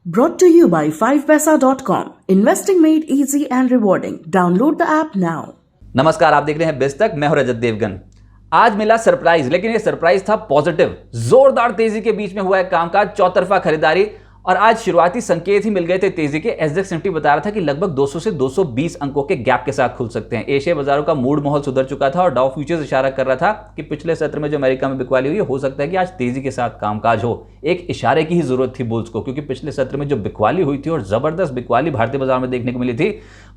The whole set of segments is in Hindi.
Brought to you by 5paisa.com. Investing made easy and rewarding. Download the app now. नमस्कार, आप देख रहे हैं बिस्तक। मैं हूं रजत देवगन। आज मिला सरप्राइज, लेकिन ये सरप्राइज था पॉजिटिव। जोरदार तेजी के बीच में हुआ है कामकाज, चौतरफा खरीदारी और आज शुरुआती संकेत ही मिल गए थे तेजी के। एसजेक्स निफ्टी बता रहा था कि लगभग 200 से 220 अंकों के गैप के साथ खुल सकते हैं। एशिया बाजारों का मूड माहौल सुधर चुका था और डाउ फ्यूचर्स इशारा कर रहा था कि पिछले सत्र में जो अमेरिका में बिकवाली हुई, हो सकता है कि आज तेजी के साथ कामकाज हो। एक इशारे की ही जरूरत थी बुल्स को, क्योंकि पिछले सत्र में जो बिकवाली हुई थी और जबरदस्त बिकवाली भारतीय बाजार में देखने को मिली थी,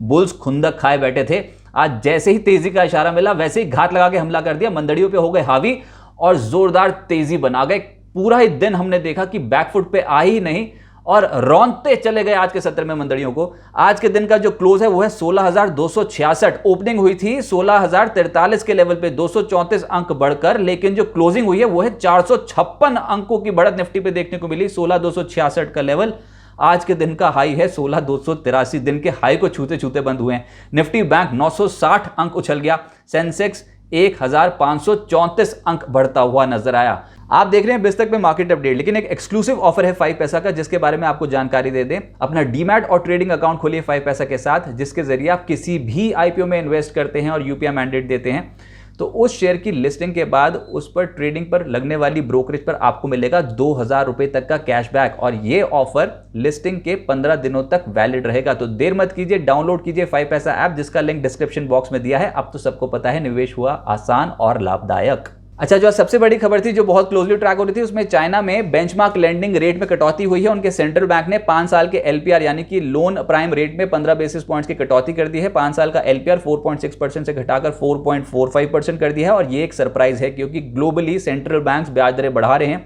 बुल्स खुंदक खाए बैठे थे। आज जैसे ही तेजी का इशारा मिला, वैसे ही घात लगा के हमला कर दिया, मंदड़ियों पे हो गए हावी और जोरदार तेजी बना गए। पूरा ही दिन हमने देखा कि बैकफुट पे आ ही नहीं और रौंदते चले गए आज के सत्र में मंदड़ियों को। आज के दिन का जो क्लोज है वो है 16,266। ओपनिंग हुई थी 16,043 के लेवल पे, 234 अंक बढ़कर, लेकिन जो क्लोजिंग हुई है वो है 456 अंकों की बढ़त निफ्टी पे देखने को मिली। 16,266 का लेवल। आज के दिन का हाई है 16,283। दिन के हाई को छूते छूते बंद हुए हैं। निफ्टी बैंक 960 अंक उछल गया। सेंसेक्स 1,534 अंक बढ़ता हुआ नजर आया। आप देख रहे हैं बिस्तक पे मार्केट अपडेट, लेकिन एक एक्सक्लूसिव ऑफर है 5 पैसा का, जिसके बारे में आपको जानकारी दे दें। अपना डीमैट और ट्रेडिंग अकाउंट खोलिए 5 पैसा के साथ, जिसके जरिए आप किसी भी आईपीओ में इन्वेस्ट करते हैं और यूपीआई मैंडेट देते हैं तो उस शेयर की लिस्टिंग के बाद उस पर ट्रेडिंग पर लगने वाली ब्रोकरेज पर आपको मिलेगा 2,000 रुपए तक का कैशबैक। और ये ऑफर लिस्टिंग के 15 दिनों तक वैलिड रहेगा। तो देर मत कीजिए, डाउनलोड कीजिए 5 पैसा ऐप, जिसका लिंक डिस्क्रिप्शन बॉक्स में दिया है। अब तो सबको पता है निवेश हुआ आसान और लाभदायक। अच्छा, जो सबसे बड़ी खबर थी, जो बहुत क्लोजली ट्रैक हो रही थी, उसमें चाइना में बेंचमार्क लेंडिंग रेट में कटौती हुई है। उनके सेंट्रल बैंक ने 5 साल के एलपीआर यानी कि लोन प्राइम रेट में 15 बेसिस पॉइंट्स की कटौती कर दी है। 5 साल का एलपीआर 4.6% से घटाकर 4.45% कर दिया है। और ये एक सरप्राइज है, क्योंकि ग्लोबली सेंट्रल बैंक्स ब्याज दरें बढ़ा रहे हैं।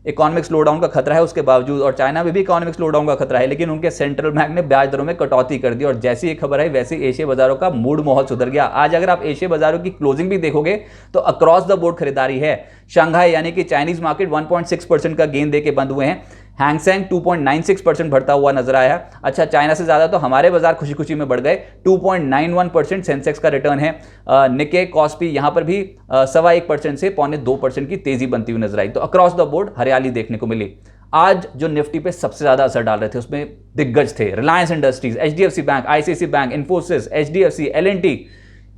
इकोनॉमिक स्लोडाउन का खतरा है उसके बावजूद, और चाइना में भी इकोनॉमिक स्लोडाउन का खतरा है, लेकिन उनके सेंट्रल बैंक ने ब्याज दरों में कटौती कर दी। और जैसी ये खबर आई, वैसे एशिया बाजारों का मूड माहौल सुधर गया। आज अगर आप एशिया बाजारों की क्लोजिंग भी देखोगे तो अक्रॉस द बोर्ड खरीदारी है। शंघाई यानी कि चाइनीज मार्केट 1.6% का गेन देके बंद हुए हैं। हैंगसेंग 2.96% बढ़ता हुआ नजर आया। अच्छा, चाइना से ज्यादा तो हमारे बाजार खुशी खुशी में बढ़ गए। 2.91% सेंसेक्स का रिटर्न है। निके कॉस्पी यहां पर भी 1.25% से 0.2% की तेजी बनती हुई नजर आई। तो अक्रॉस द बोर्ड हरियाली देखने को मिली। आज जो निफ्टी पे सबसे ज्यादा असर डाल रहे थे उसमें दिग्गज थे। Reliance Industries, HDFC Bank, ICICI Bank, Infosys, HDFC, LNT,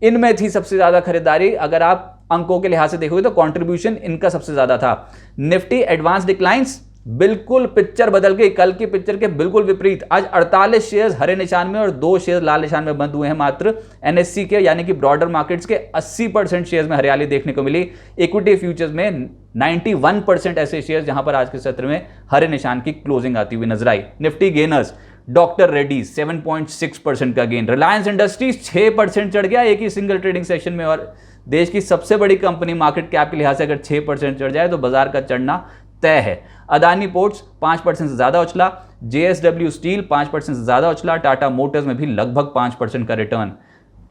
इनमें थी सबसे ज्यादा खरीदारी। अगर आप अंकों के लिहाज से देखोगे तो कंट्रीब्यूशन इनका सबसे ज्यादा था। निफ्टी एडवांस डिक्लाइंस, बिल्कुल पिक्चर बदल गई। कल की पिक्चर के बिल्कुल विपरीत। आज 48 शेयर्स हरे निशान में और 2 शेयर लाल निशान में बंद हुए हैं। मात्र एनएससी के यानी कि ब्रॉडर मार्केट्स के 80% शेयर्स में हरियाली देखने को मिली। इक्विटी फ्यूचर्स में 91% ऐसे शेयर्स जहां पर आज के सत्र में हरे निशान की क्लोजिंग आती हुई नजर आई। निफ्टी गेनर्स, डॉक्टर रेड्डी 7.6% का गेन। रिलायंस इंडस्ट्रीज 6% चढ़ गया एक ही सिंगल ट्रेडिंग सेशन में। और देश की सबसे बड़ी कंपनी मार्केट कैप के लिहाज से अगर 6% चढ़ जाए तो बाजार का चढ़ना तय है। अदानी पोर्ट्स 5% से ज्यादा उछला। जेएसडब्ल्यू स्टील 5% से ज्यादा उछला। टाटा मोटर्स में भी लगभग 5% का रिटर्न।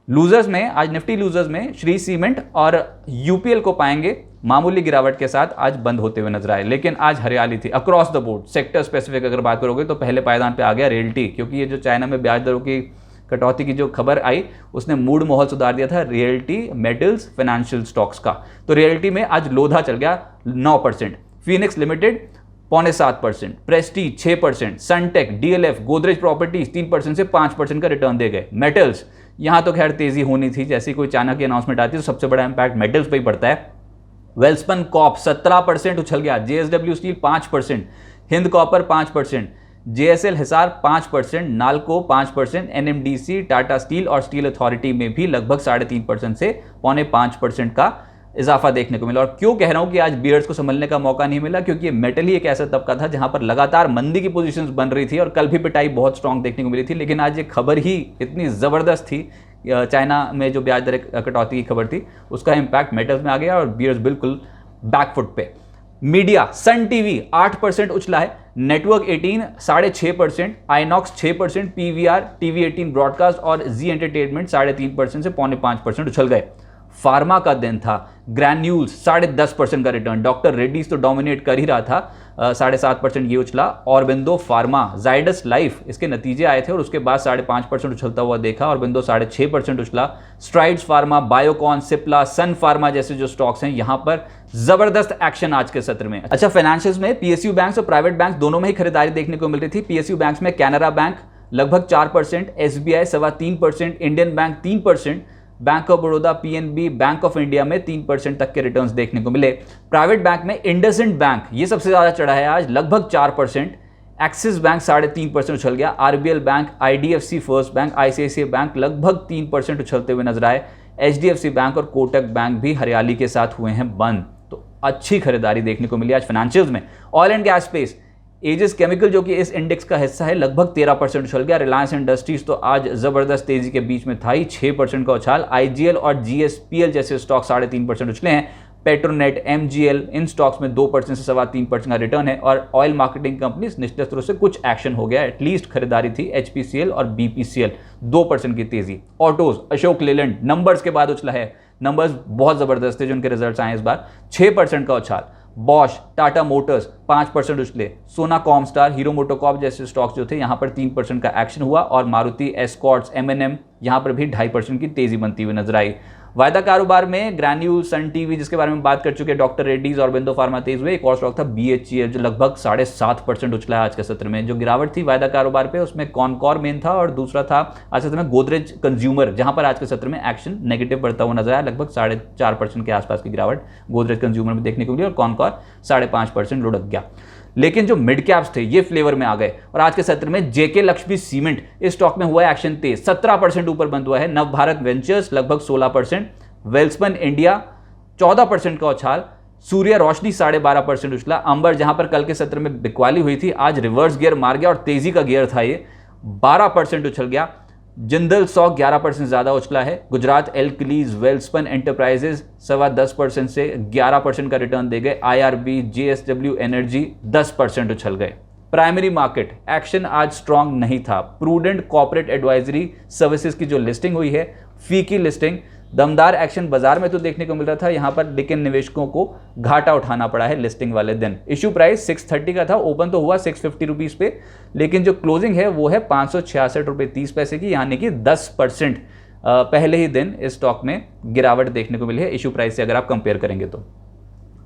लूजर्स में, आज निफ्टी लूजर्स में श्री सीमेंट और यूपीएल को पाएंगे मामूली गिरावट के साथ आज बंद होते हुए नजर आए। लेकिन आज हरियाली थी across the board. Sector specific अगर बात करोगे तो पहले पायदान पे आ गया रियल्टी, क्योंकि ये जो चाइना में ब्याज दरों की कटौती की जो खबर आई उसने मूड माहौल सुधार दिया था रियल्टी, मेटल्स, फाइनेंशियल स्टॉक्स का। तो रियल्टी में आज लोधा चल गया 9%। Phoenix Limited 0.7%, Prestige 6%, Sunteck, DLF, Godrej Properties 3% से 5% का रिटर्न दे गए। मेटल्स, यहां तो खैर तेजी होनी थी, जैसी कोई चाइना की अनाउंसमेंट आती है तो सबसे बड़ा इंपैक्ट मेटल्स पे ही पड़ता है। वेल्सपन कॉप 17% उछल गया। JSW steel 5%, Hind copper 5%, JSL Hisar 5%, NALCO 5%, NMDC, Tata steel और स्टील अथॉरिटी में भी लगभग 3.5% से 0.5% का इजाफा देखने को मिला। और क्यों कह रहा हूं कि आज बियर्स को संभलने का मौका नहीं मिला, क्योंकि ये मेटल ही एक ऐसा तबका था जहां पर लगातार मंदी की पोजीशंस बन रही थी और कल भी पिटाई बहुत स्ट्रांग देखने को मिली थी। लेकिन आज ये खबर ही इतनी जबरदस्त थी, चाइना में जो ब्याज दर कटौती की खबर थी उसका इंपैक्ट मेटल्स में आ गया और बियर्स बिल्कुल बैकफुट पे। मीडिया, सन टीवी 8% उछला है। Network 18 6.5%, INOX 6%, PVR, TV 18 broadcast और जी एंटरटेनमेंट 3.5% से 0.5% उछल गए। फार्मा का दिन था। ग्रैन्यूल्स 10.5% का रिटर्न। डॉक्टर रेड्डीज तो डोमिनेट कर ही रहा था। 7.5% ये उछला। ऑरबिंदो फार्मा, जाइडस लाइफ, इसके नतीजे आए थे और उसके बाद 5.5% उछलता हुआ देखा। ऑरबिंदो 6.5% उछला। Strides Pharma, Biocon, Cipla, Sun Pharma जैसे जो स्टॉक्स हैं यहां पर जबरदस्त एक्शन आज के सत्र में। अच्छा, फाइनेंशियल्स में पीएसयू बैंक्स और प्राइवेट बैंक दोनों में ही खरीदारी देखने को मिल रही थी। पीएसयू बैंक्स में कैनरा बैंक लगभग 4%, SBI 3.25%, Indian bank 3%, bank of Baroda, PNB, bank of India में 3% तक के रिटर्न्स देखने को मिले। प्राइवेट बैंक में इंडसइंड बैंक ये सबसे ज्यादा चढ़ा है आज, लगभग 4%। एक्सिस बैंक 3.5% उछल गया। RBL bank, IDFC first bank, ICICI bank लगभग 3% उछलते हुए नजर आए। एचडीएफसी बैंक और कोटक बैंक भी हरियाली के साथ हुए हैं बंद। तो अच्छी खरीदारी देखने को मिली आज फाइनेंशियल्स में। Oil and gas space, Aegis chemical जो कि इस इंडेक्स का हिस्सा है लगभग 13% उछल गया। रिलायंस इंडस्ट्रीज तो आज जबरदस्त तेजी के बीच में था ही, 6% का उछाल। आईजीएल और जीएसपीएल जैसे स्टॉक 3.5% उछले हैं। पेट्रोनेट, एमजीएल, इन स्टॉक्स में 2% से 3.25% का रिटर्न है। और ऑयल मार्केटिंग कंपनीज निचले स्तरों से कुछ एक्शन हो गया, एटलीस्ट खरीदारी थी। एचपीसीएल और बीपीसीएल 2% की तेजी। ऑटोज, अशोक लेलैंड नंबर्स के बाद उछला है, नंबर्स बहुत जबरदस्त थे जो उनके रिजल्ट्स आए इस बार, 6% का उछाल। Bosch, Tata Motors 5% उछले। सोना कॉमस्टार, हीरो मोटोकॉर्प जैसे स्टॉक्स जो थे यहाँ पर 3% का एक्शन हुआ। और मारुति, एस्कॉर्ट्स, एमएनएम यहाँ पर भी 2.5% की तेजी बनती हुई नजर आई। वायदा कारोबार में ग्रैन्यूल, सन टीवी जिसके बारे में बात कर चुके, डॉक्टर रेड्डीज, ऑरबिंदो फार्मा तेज हुए। एक और स्टॉक था बीएचईएल जो लगभग 7.5% उछला है आज के सत्र में। जो गिरावट थी वायदा कारोबार पे उसमें कॉनकॉर मेन था और दूसरा था आज के सत्र में गोदरेज कंज्यूमर, जहां पर आज के सत्र में एक्शन नेगेटिव बढ़ता हुआ नजर आया। लगभग 4.5% के आसपास की गिरावट गोदरेज कंज्यूमर में देखने को मिली और कॉनकॉर 5.5% लुढ़क गया। लेकिन जो मिड कैप्स थे ये फ्लेवर में आ गए और आज के सत्र में जेके लक्ष्मी सीमेंट, इस स्टॉक में हुआ एक्शन तेज, 17% ऊपर बंद हुआ है। नव भारत वेंचर्स लगभग 16%, वेल्सपन इंडिया 14% का उछाल। सूर्य रोशनी 12.5% उछला। अंबर जहां पर कल के सत्र में बिकवाली हुई थी आज रिवर्स गियर मार गया और तेजी का गियर था ये, 12% उछल गया। जिंदल 11% ज्यादा उछला है। गुजरात एल्कलीज, वेल्सपन एंटरप्राइजेज 10.25% से 11% का रिटर्न दे गए। आईआरबी, जेएसडब्ल्यू एनर्जी 10% उछल गए। प्राइमरी मार्केट एक्शन आज स्ट्रांग नहीं था। प्रूडेंट कॉर्पोरेट एडवाइजरी सर्विसेज की जो लिस्टिंग हुई है, फी की लिस्टिंग, दमदार एक्शन बाजार में तो देखने को मिल रहा था यहाँ पर, लेकिन निवेशकों को घाटा उठाना पड़ा है लिस्टिंग वाले दिन। इश्यू प्राइस 630 का था, ओपन तो हुआ 650 रुपीज पे, लेकिन जो क्लोजिंग है वो है 566 रुपये 30 पैसे की, यानी कि 10% पहले ही दिन इस स्टॉक में गिरावट देखने को मिली है इश्यू प्राइस से अगर आप कंपेयर करेंगे तो।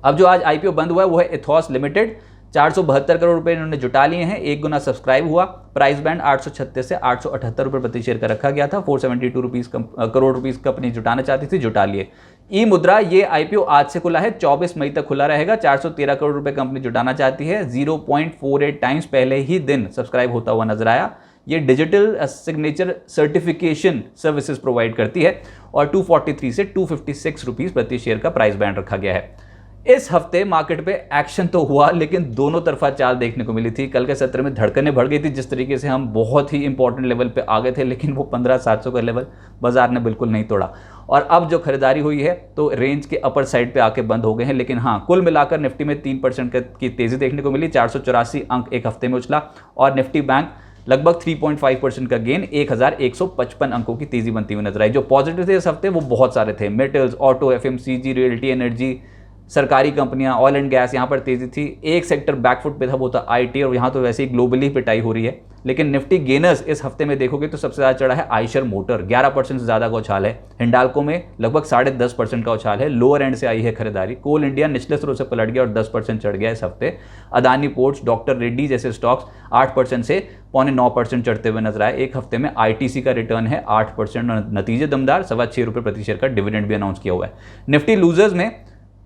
अब जो आज आईपीओ बंद हुआ है वो है एथॉस लिमिटेड, 472 करोड़ रुपए इन्होंने जुटा लिए हैं, 1 गुना सब्सक्राइब हुआ। प्राइस बैंड 836 से 878 रुपए प्रति शेयर का रखा गया था। 472 करोड़ रुपीस कंपनी जुटाना चाहती थी, जुटा लिए। ई मुद्रा, ये आईपीओ आज से खुला है, 24 मई तक खुला रहेगा। 413 करोड़ रुपए कंपनी जुटाना चाहती है, 0.48 टाइम्स पहले ही दिन सब्सक्राइब होता हुआ नजर आया। ये digital signature certification services provide करती है और 243 से 256 रुपीस प्रति शेयर का प्राइस बैंड रखा गया है। इस हफ्ते मार्केट पे एक्शन तो हुआ लेकिन दोनों तरफा चाल देखने को मिली थी। कल के सत्र में धड़कनें बढ़ गई थी, जिस तरीके से हम बहुत ही इंपॉर्टेंट लेवल पे आ गए थे, लेकिन वो 15,700 का लेवल बाजार ने बिल्कुल नहीं तोड़ा। और अब जो खरीदारी हुई है तो रेंज के अपर साइड पे आके बंद हो गए हैं। लेकिन हाँ, कुल मिलाकर निफ्टी में 3% की तेजी देखने को मिली, 484 अंक एक हफ्ते में उछला। और निफ्टी बैंक लगभग 3.5% का गेन, 1155 अंकों की तेजी बनती हुई नजर आई। जो पॉजिटिव थे इस हफ्ते वो बहुत सारे थे, metals, auto, FMCG, realty, energy, सरकारी कंपनियां, ऑयल एंड गैस, यहाँ पर तेजी थी। एक सेक्टर बैकफुट पे था, वो था आईटी, और यहाँ तो वैसे ही ग्लोबली पिटाई हो रही है। लेकिन निफ्टी गेनर्स इस हफ्ते में देखोगे तो सबसे ज्यादा चढ़ा है आइशर मोटर, 11% से ज्यादा का उछाल है। हिंडाल्को में लगभग 10.5% का उछाल है, लोअर एंड से आई है खरीदारी। कोल इंडिया निचले स्तरों से पलट गया और 10% चढ़ गया इस हफ्ते। अदानी पोर्ट्स, डॉक्टर रेड्डी जैसे स्टॉक्स 8% से 8.25% चढ़ते हुए नजर आए। एक हफ्ते में आईटीसी का रिटर्न है 8%, नतीजे दमदार, 6.25 रुपये प्रति शेयर का डिविडेंड भी अनाउंस किया हुआ है। निफ्टी लूजर्स में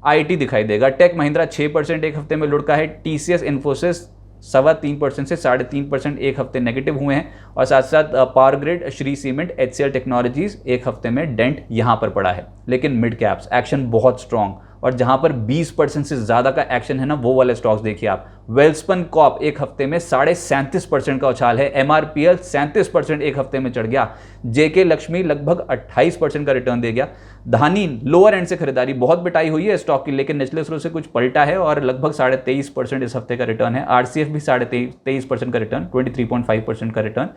आईटी दिखाई देगा। टेक महिंद्रा 6% एक हफ्ते में लुढ़का है। टीसीएस इन्फोसिस 3.25% से 3.5% एक हफ्ते नेगेटिव हुए हैं। और साथ साथ power grid, Shri cement, HCL technologies एक हफ्ते में डेंट यहां पर पड़ा है। लेकिन मिड कैप्स एक्शन बहुत स्ट्रांग, और जहां पर 20% से ज्यादा का एक्शन है ना, वो वाले स्टॉक्स देखिए आप। वेल्सपन कॉप एक हफ्ते में 37.5% का उछाल है। एमआरपीएल 37% एक हफ्ते में चढ़ गया। जेके लक्ष्मी लगभग 28% का रिटर्न दे गया। धानी लोअर एंड से खरीदारी, बहुत बिटाई हुई है स्टॉक की, लेकिन निचले स्रोत से कुछ पलटा है और लगभग 23.5% इस हफ्ते का रिटर्न है। आरसीएफ भी 23.5% का रिटर्न, 23.5% का रिटर्न।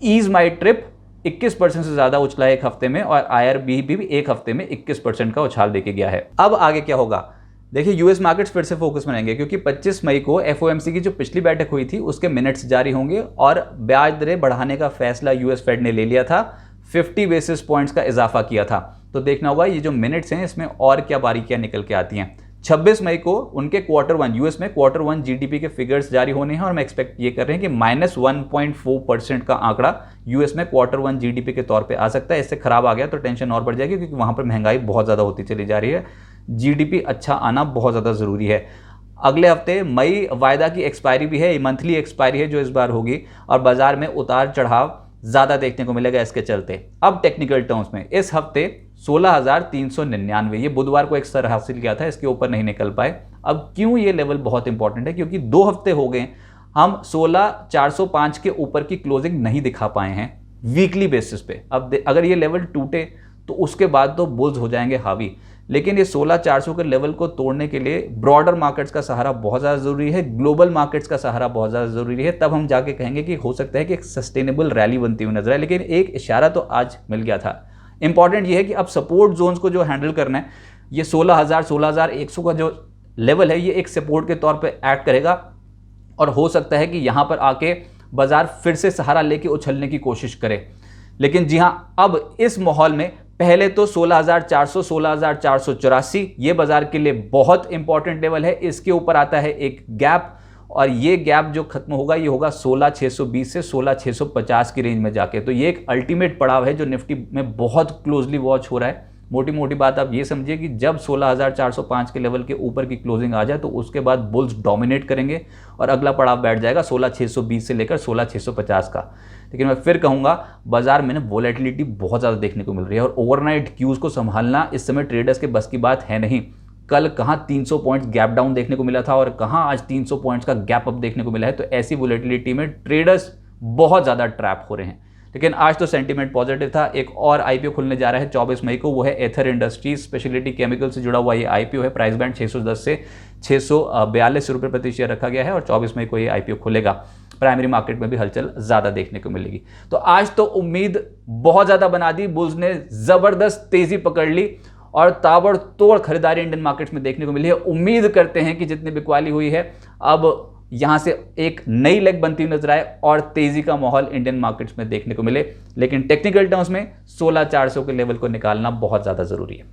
ईज माई ट्रिप 21% से ज्यादा उछला है एक हफ्ते में, और आईआरबी भी एक हफ्ते में 21% का उछाल देके गया है। अब आगे क्या होगा देखिए यूएस मार्केट्स फिर से फोकस में रहेंगे क्योंकि 25 मई को एफओएमसी की जो पिछली बैठक हुई थी उसके मिनट्स जारी होंगे और ब्याज दरें बढ़ाने का फैसला यूएस फेड ने ले लिया था, 50 बेसिस पॉइंट्स का इजाफा किया था। तो देखना होगा ये जो मिनट्स हैं इसमें और क्या बारीकियां निकल के आती हैं। 26 मई को उनके Q1 यूएस में Q1 जीडीपी के फिगर्स जारी होने हैं और मैं एक्सपेक्ट ये कर रहे हैं कि -1.4% का आंकड़ा यूएस में Q1 जीडीपी के तौर पे आ सकता है। इससे खराब आ गया तो टेंशन और बढ़ जाएगी क्योंकि वहां पर महंगाई बहुत ज़्यादा होती चली जा रही है। जीडीपी अच्छा आना बहुत ज़्यादा ज़रूरी है। अगले हफ्ते मई वायदा की एक्सपायरी भी है, मंथली एक्सपायरी है जो इस बार होगी और बाजार में उतार चढ़ाव ज़्यादा देखने को मिलेगा इसके चलते। अब टेक्निकल टर्म्स में इस हफ्ते 16,399 ये बुधवार को एक स्तर हासिल किया था, इसके ऊपर नहीं निकल पाए। अब क्यों ये लेवल बहुत इंपॉर्टेंट है, क्योंकि 2 हफ्ते हो गए हम 16,405 के ऊपर की क्लोजिंग नहीं दिखा पाए हैं वीकली बेसिस पे। अब अगर ये लेवल टूटे तो उसके बाद तो बुल्स हो जाएंगे हावी, लेकिन ये 16,400 के लेवल को तोड़ने के लिए ब्रॉडर मार्केट्स का सहारा बहुत ज़्यादा ज़रूरी है, ग्लोबल मार्केट्स का सहारा बहुत ज़्यादा ज़रूरी है। तब हम जाके कहेंगे कि हो सकता है कि एक सस्टेनेबल रैली बनती हुई नजर आए। लेकिन एक इशारा तो आज मिल गया था। इंपॉर्टेंट ये है कि अब सपोर्ट जोन्स को जो हैंडल करना है, ये 16,000 16,100 का जो लेवल है ये एक सपोर्ट के तौर पर एक्ट करेगा और हो सकता है कि यहाँ पर आके बाजार फिर से सहारा लेके उछलने की कोशिश करे। लेकिन जी हाँ, अब इस माहौल में पहले तो 16,400 16,484 ये बाजार के लिए बहुत इंपॉर्टेंट लेवल है। इसके ऊपर आता है एक गैप और ये गैप जो खत्म होगा ये होगा 16,620 से 16,650 की रेंज में जाके। तो ये एक अल्टीमेट पड़ाव है जो निफ्टी में बहुत क्लोजली वॉच हो रहा है। मोटी मोटी बात आप ये समझिए कि जब 16,405 के लेवल के ऊपर की क्लोजिंग आ जाए तो उसके बाद बुल्स डोमिनेट करेंगे और अगला पड़ाव बैठ जाएगा 16,620 से लेकर 16,650 का। लेकिन मैं फिर कहूंगा बाजार में ना वोलेटिलिटी बहुत ज़्यादा देखने को मिल रही है और ओवरनाइट क्यूज को संभालना इस समय ट्रेडर्स के बस की बात है नहीं। कल कहाँ 300 पॉइंट्स गैप डाउन देखने को मिला था और कहाँ आज 300 पॉइंट्स का गैप अप देखने को मिला है। तो ऐसी वोलेटिलिटी में ट्रेडर्स बहुत ज़्यादा ट्रैप हो रहे हैं। लेकिन आज तो सेंटीमेंट पॉजिटिव था। एक और आईपीओ खुलने जा रहा है 24 मई को, वो है एथर इंडस्ट्रीज, स्पेशलिटी केमिकल से जुड़ा हुआ ये आईपीओ है। प्राइस बैंड 610 से 642 रुपये प्रति शेयर रखा गया है और 24 मई को ये आईपीओ खुलेगा। प्राइमरी मार्केट में भी हलचल ज़्यादा देखने को मिलेगी। तो आज तो उम्मीद बहुत ज़्यादा बना दी, बुल्स ने ज़बरदस्त तेज़ी पकड़ ली और ताबड़तोड़ खरीदारी इंडियन मार्केट्स में देखने को मिली है। उम्मीद करते हैं कि जितनी बिकवाली हुई है अब यहाँ से एक नई लेग बनती हुई नजर आए और तेजी का माहौल इंडियन मार्केट्स में देखने को मिले। लेकिन टेक्निकल टर्म्स में 16,400 के लेवल को निकालना बहुत ज़्यादा ज़रूरी है।